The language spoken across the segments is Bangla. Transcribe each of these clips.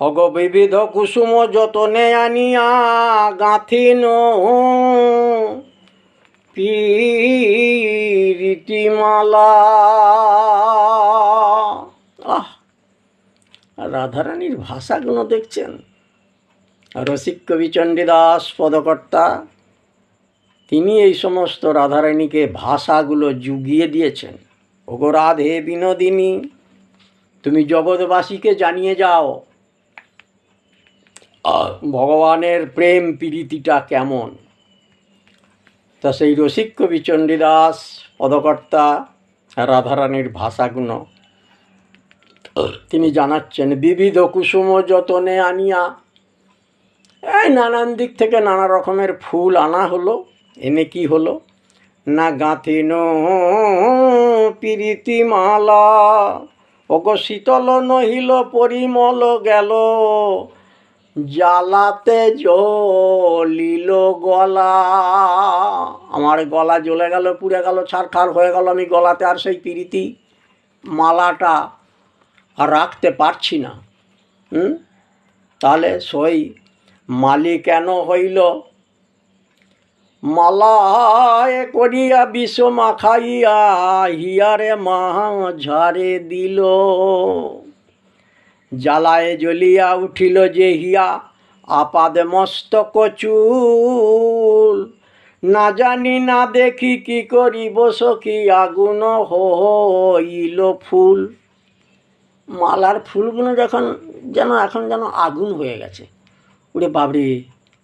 হগ বিবিধ কুসুম যতনে আনিয়া গাঁথিন প্রীতিমালা। রাধারানীর ভাষাগুলো দেখছেন। রসিক কবি চণ্ডীদাস পদকর্তা তিনি এই সমস্ত রাধারানীকে ভাষাগুলো জুগিয়ে দিয়েছেন। ওগো রাধে বিনোদিনী, তুমি জগৎবাসীকে জানিয়ে যাও ভগবানের প্রেম প্রীতিটা কেমন। তা সেই রসিক কবি চণ্ডীদাস পদকর্তা রাধারানীর ভাষাগুলো তিনি জানাচ্ছেন। বিবিধ কুসুম যতনে আনিয়া, এই নানান দিক থেকে নানা রকমের ফুল আনা হলো। এনে কি হলো না, গাঁথিন প্রীতিমালা। ওগো শীতল নহিল পরিমল গেল, জ্বালাতে জ্বলিল গলা। আমার গলা জ্বলে গেল, পুড়ে গেল, ছারখার হয়ে গেল। আমি গলাতে আর সেই প্রীতি মালাটা আর রাখতে পারছি না। তাহলে সই মালি কেন হইল? মালায় করিয়া বিষ মাখাইয়া হিয়ারে মাঝারে দিল। জ্বালায় জ্বলিয়া উঠিল যে হিয়া, আপাদ মস্তক চুল। না জানি না দেখি কি করিব সখী, আগুন হইল ফুল। মালার ফুলগুলো যখন এখন যেন আগুন হয়ে গেছে। ওরে বাবরে,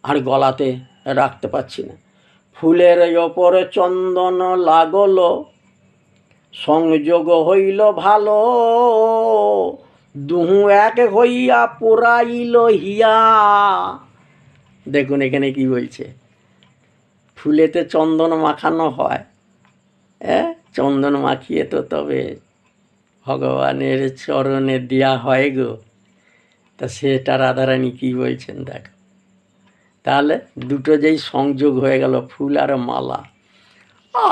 আর গলাতে রাখতে পারছি না। ফুলের ওপরে চন্দন লাগল, সংযোগ হইল ভালো। দুহু এক হইয়া পোড়াইল হিয়া। দেখুন এখানে কি বলছে, ফুলেতে চন্দন মাখানো হয়। চন্দন মাখিয়ে তো তবে ভগবানের চরণে দেয়া হয় গো। তা সেটা রাধারানী কি বলছেন দেখ। তাহলে দুটো যেই সংযোগ হয়ে গেল, ফুল আর মালা,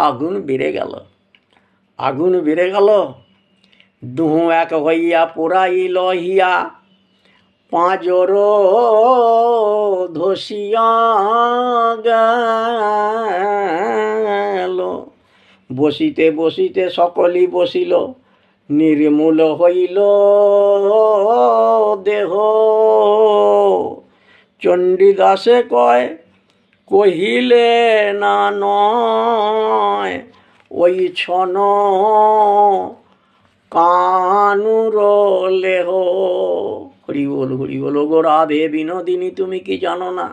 আগুন বেড়ে গেল। আগুন বেড়ে গেল, দুহু এক হইয়া পোড়াইল হিয়া। পাঁজর ধসিয়া গেল। বসিতে বসিতে সকলই বসিল, নির্মূল হইল দেহ। চণ্ডীদাসে কয় কহিলে না নয়, ওই ছন কানুর লেহ। হরি বল হরি বল। গো রাধে বিনোদিনী, তুমি কি জানো না?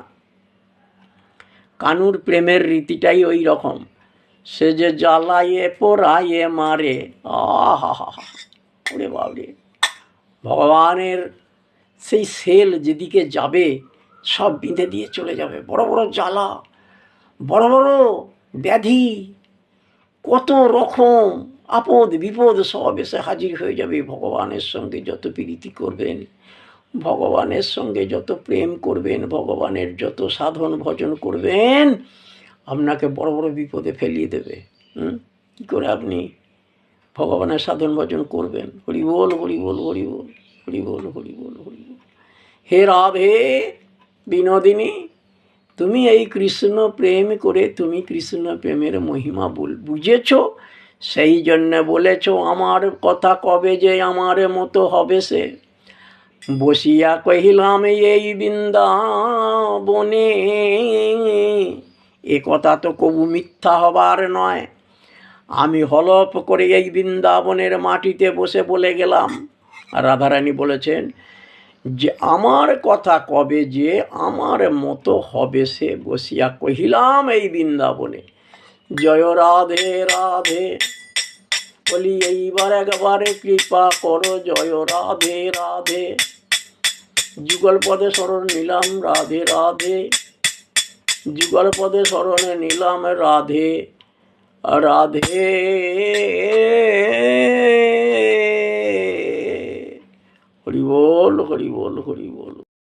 কানুর প্রেমের রীতিটাই ওই রকম। সে যে জ্বালায়ে পোড়ায়ে মারে। ওরে বাবরে, ভগবানের সেই সেল যেদিকে যাবে সব বিঁধে দিয়ে চলে যাবে। বড় বড় জ্বালা, বড় বড় ব্যাধি, কত রকম আপদ বিপদ সব এসে হাজির হয়ে যাবে। ভগবানের সঙ্গে যত প্রীতি করবেন, ভগবানের সঙ্গে যত প্রেম করবেন, ভগবানের যত সাধন ভজন করবেন, আপনাকে বড় বড় বিপদে ফেলিয়ে দেবে। কী করে আপনি ভগবানের সাধন ভজন করবেন? হরি বল হরি বল হরি বল হরি বল হরি বল হরি বল। হে রাধে বিনোদিনী, তুমি এই কৃষ্ণ প্রেম করে তুমি কৃষ্ণ প্রেমের মহিমা বুঝেছ, সেই জন্যে বলেছ আমার কথা কবে যে আমার মতো হবে সে। বসিয়া কহিলাম এই বৃন্দাবনে, এ কথা তো কবু মিথ্যা হবার নয়। আমি হলপ করে এই বৃন্দাবনের মাটিতে বসে বলে গেলাম। রাধারানী বলেছেন যে আমার কথা কবে যে আমার মতো হবে সে, বসিয়া কহিলাম এই বৃন্দাবনে। জয় রাধে রাধে বলি, এইবার একবারে কৃপা করো। জয় রাধে রাধে, যুগল পদে শরণ নিলাম রাধে রাধে, যুগল পদে শরণে নিলাম রাধে রাধে। হরি বল হরি বল হরি বল।